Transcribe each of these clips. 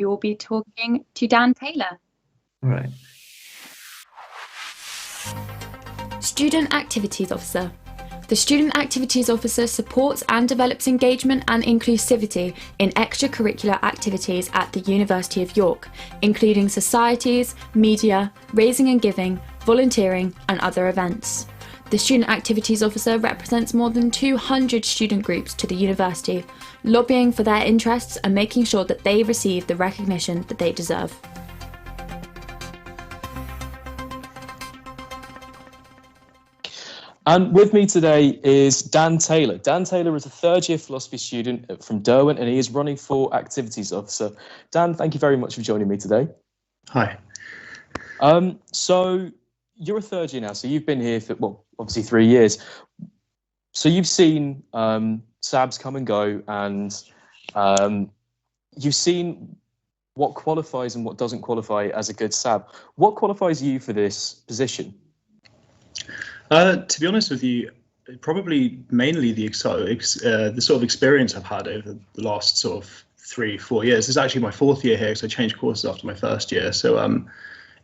we will be talking to Dan Taylor. Right. Student Activities Officer. The Student Activities Officer supports and develops engagement and inclusivity in extracurricular activities at the University of York, including societies, media, raising and giving, volunteering, and other events. The Student Activities Officer represents more than 200 student groups to the university, lobbying for their interests and making sure that they receive the recognition that they deserve. And with me today is Dan Taylor. Dan Taylor is a third-year philosophy student from Derwent, and he is running for Activities Officer. Dan, thank you very much for joining me today. Hi. So you're a third year now, so you've been here for, well, obviously 3 years. So you've seen SABs come and go, and you've seen what qualifies and what doesn't qualify as a good SAB. What qualifies you for this position? To be honest with you, probably mainly the sort of experience I've had over the last sort of 3-4 years. This is actually my 4th year here, because I changed courses after my 1st year. So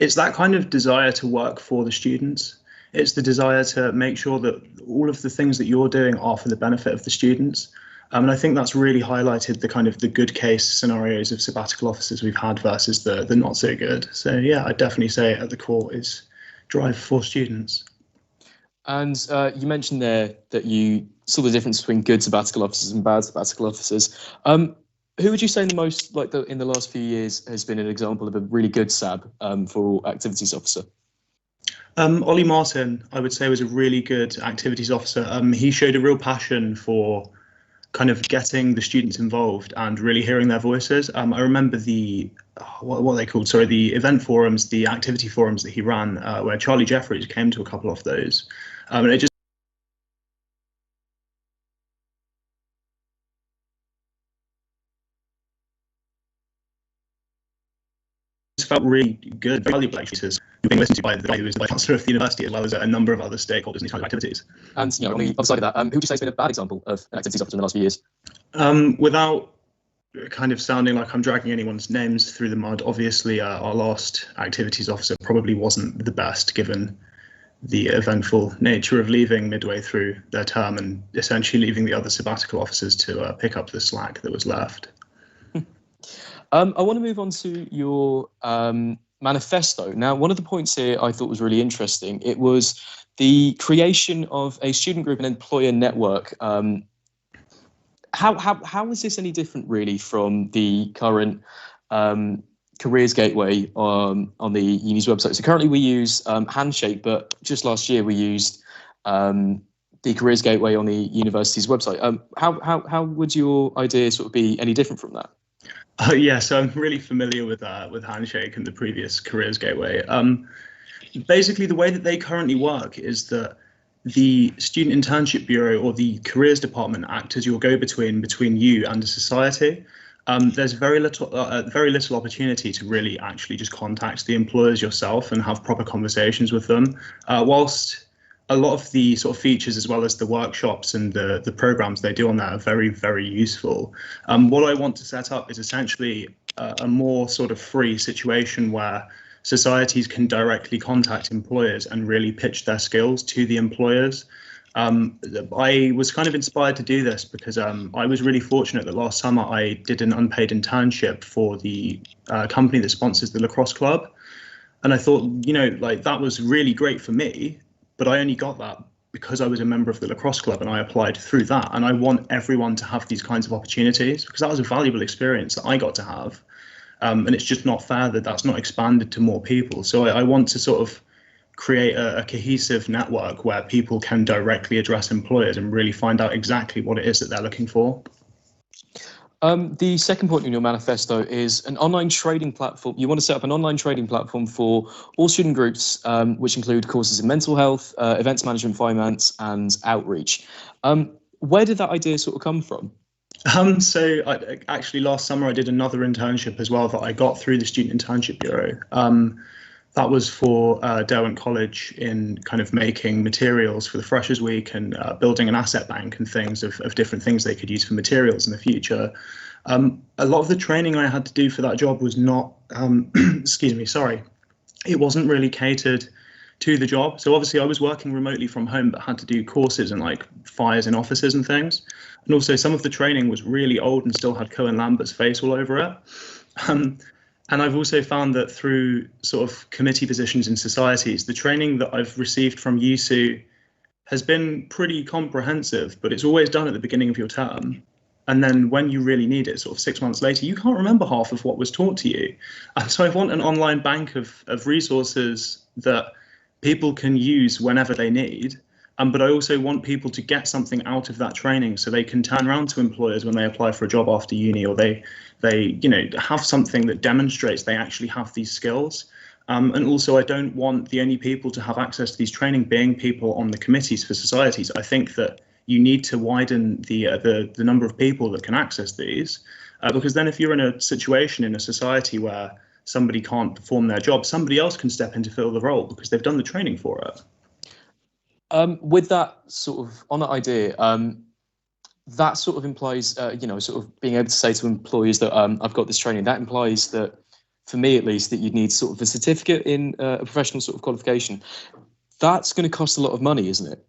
it's that kind of desire to work for the students. It's the desire to make sure that all of the things that you're doing are for the benefit of the students. And I think that's really highlighted the kind of the good case scenarios of sabbatical officers we've had versus the not so good. So yeah, I'd definitely say at the core is drive for students. And you mentioned there that you saw the difference between good sabbatical officers and bad sabbatical officers. Who would you say in the last few years has been an example of a really good SAB for Activities Officer? Ollie Martin, I would say, was a really good Activities Officer. He showed a real passion for kind of getting the students involved and really hearing their voices. I remember the what are they called? Sorry, the event forums, the activity forums that he ran, where Charlie Jeffries came to a couple of those. And it just felt really good, valuable actually, being listened to by the guy who was the chancellor of the university, as well as a number of other stakeholders in these kind of activities. And on the other side of that, who would you say has been a bad example of an Activities Officer in the last few years? Without kind of sounding like I'm dragging anyone's names through the mud, obviously our last Activities Officer probably wasn't the best, given the eventful nature of leaving midway through their term and essentially leaving the other sabbatical officers to pick up the slack that was left. I want to move on to your manifesto. Now, one of the points here I thought was really interesting. It was the creation of a student group and employer network. How is this any different, really, from the current Careers Gateway on the uni's website? So currently we use Handshake, but just last year we used the Careers Gateway on the university's website. How would your idea sort of be any different from that? Yeah, so I'm really familiar with Handshake and the previous Careers Gateway. Basically, the way that they currently work is that the Student Internship Bureau or the Careers Department act as your go-between between you and a society. There's very little opportunity to really actually just contact the employers yourself and have proper conversations with them. Whilst a lot of the sort of features, as well as the workshops and the programs they do on that, are very, very useful. What I want to set up is essentially a more sort of free situation where societies can directly contact employers and really pitch their skills to the employers. I was kind of inspired to do this because I was really fortunate that last summer I did an unpaid internship for the company that sponsors the lacrosse club. And I thought, you know, like that was really great for me, but I only got that because I was a member of the lacrosse club and I applied through that. And I want everyone to have these kinds of opportunities because that was a valuable experience that I got to have. And it's just not fair that that's not expanded to more people. So I want to sort of create a cohesive network where people can directly address employers and really find out exactly what it is that they're looking for. The second point in your manifesto is an online trading platform. You want to set up an online trading platform for all student groups, which include courses in mental health, events management, finance, and outreach. Where did that idea sort of come from? So actually last summer I did another internship as well that I got through the Student Internship Bureau. That was for Derwent College in kind of making materials for the Freshers Week and building an asset bank and things of different things they could use for materials in the future. A lot of the training I had to do for that job was not, excuse me, sorry, it wasn't really catered to the job. So obviously I was working remotely from home, but had to do courses and like fires in offices and things. And also some of the training was really old and still had Cohen Lambert's face all over it. And I've also found that through sort of committee positions in societies, the training that I've received from USU has been pretty comprehensive, but it's always done at the beginning of your term. And then when you really need it, sort of 6 months later, you can't remember half of what was taught to you. And so I want an online bank of resources that people can use whenever they need. But I also want people to get something out of that training so they can turn around to employers when they apply for a job after uni, or they have something that demonstrates they actually have these skills. And also, I don't want the only people to have access to these training being people on the committees for societies. I think that you need to widen the number of people that can access these, because then if you're in a situation in a society where somebody can't perform their job, somebody else can step in to fill the role because they've done the training for it. With that sort of on that idea, that sort of implies, sort of being able to say to employers that I've got this training. That implies that, for me at least, that you'd need sort of a certificate in a professional sort of qualification. That's going to cost a lot of money, isn't it?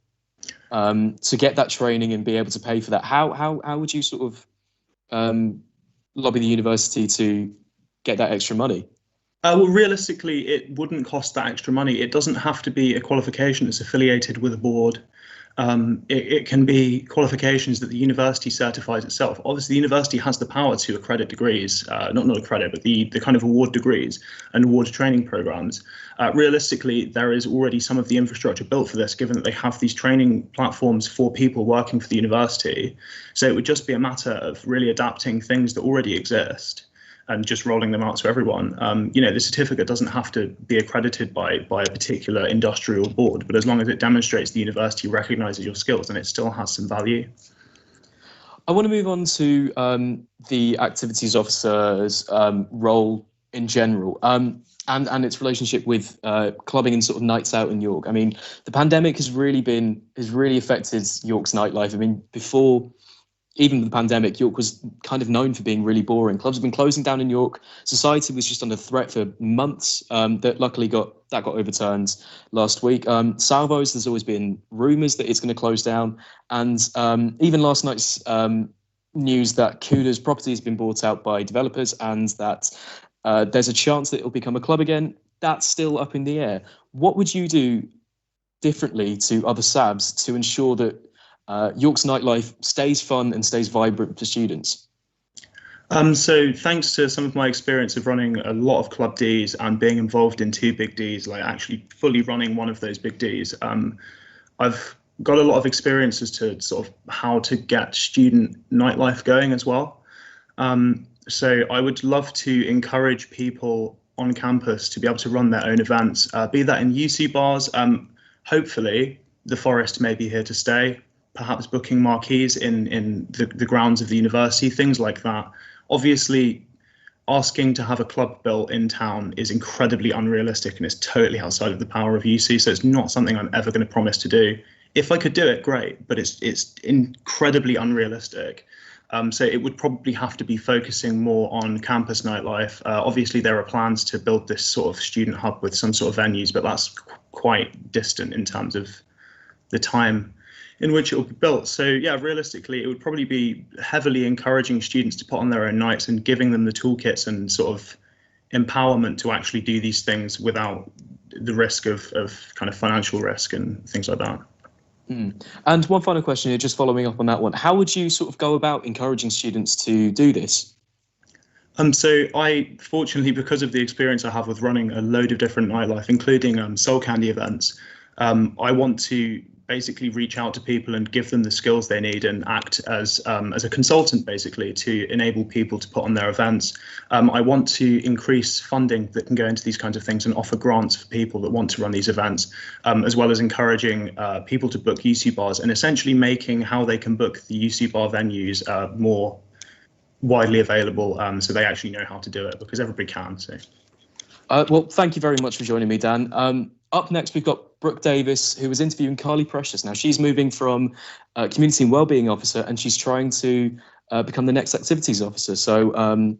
To get that training and be able to pay for that. How would you sort of lobby the university to get that extra money? Well, realistically, it wouldn't cost that extra money. It doesn't have to be a qualification that's affiliated with a board. It can be qualifications that the university certifies itself. Obviously, the university has the power to accredit degrees, not accredit, but the kind of award degrees and award training programs. Realistically, there is already some of the infrastructure built for this, given that they have these training platforms for people working for the university. So it would just be a matter of really adapting things that already exist and just rolling them out to everyone. The certificate doesn't have to be accredited by a particular industrial board, but as long as it demonstrates the university recognises your skills, then it still has some value. I want to move on to the activities officer's role in general, and its relationship with clubbing and sort of nights out in York. I mean, the pandemic has really affected York's nightlife. I mean, before even the pandemic, York was kind of known for being really boring. Clubs have been closing down in York. Society was just under threat for months. That luckily got overturned last week. Salvo's, there's always been rumours that it's going to close down, and even last night's news that Kuda's property has been bought out by developers, and that there's a chance that it'll become a club again. That's still up in the air. What would you do differently to other SABs to ensure that York's nightlife stays fun and stays vibrant for students? So thanks to some of my experience of running a lot of Club Ds and being involved in 2 big Ds, like actually fully running one of those big Ds, I've got a lot of experience as to sort of how to get student nightlife going as well. So I would love to encourage people on campus to be able to run their own events, be that in UC bars. Hopefully the Forest may be here to stay. Perhaps booking marquees in the grounds of the university, things like that. Obviously, asking to have a club built in town is incredibly unrealistic and it's totally outside of the power of UC, so it's not something I'm ever going to promise to do. If I could do it, great, but it's incredibly unrealistic. So it would probably have to be focusing more on campus nightlife. Obviously, there are plans to build this sort of student hub with some sort of venues, but that's quite distant in terms of the time in which it will be built. So yeah, realistically, it would probably be heavily encouraging students to put on their own nights and giving them the toolkits and sort of empowerment to actually do these things without the risk of kind of financial risk and things like that. And one final question here, just following up on that one. How would you sort of go about encouraging students to do this? So I, fortunately, because of the experience I have with running a load of different nightlife, including Soul Candy events, I want to basically reach out to people and give them the skills they need and act as a consultant, basically, to enable people to put on their events. I want to increase funding that can go into these kinds of things and offer grants for people that want to run these events, as well as encouraging people to book UC bars and essentially making how they can book the UC bar venues more widely available, so they actually know how to do it, because everybody can. So. Well, thank you very much for joining me, Dan. Up next, we've got Brooke Davis, who was interviewing Carly Precious. Now, she's moving from Community and Wellbeing Officer, and she's trying to become the next activities officer. So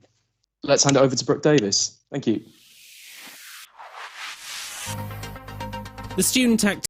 let's hand it over to Brooke Davis. Thank you. The student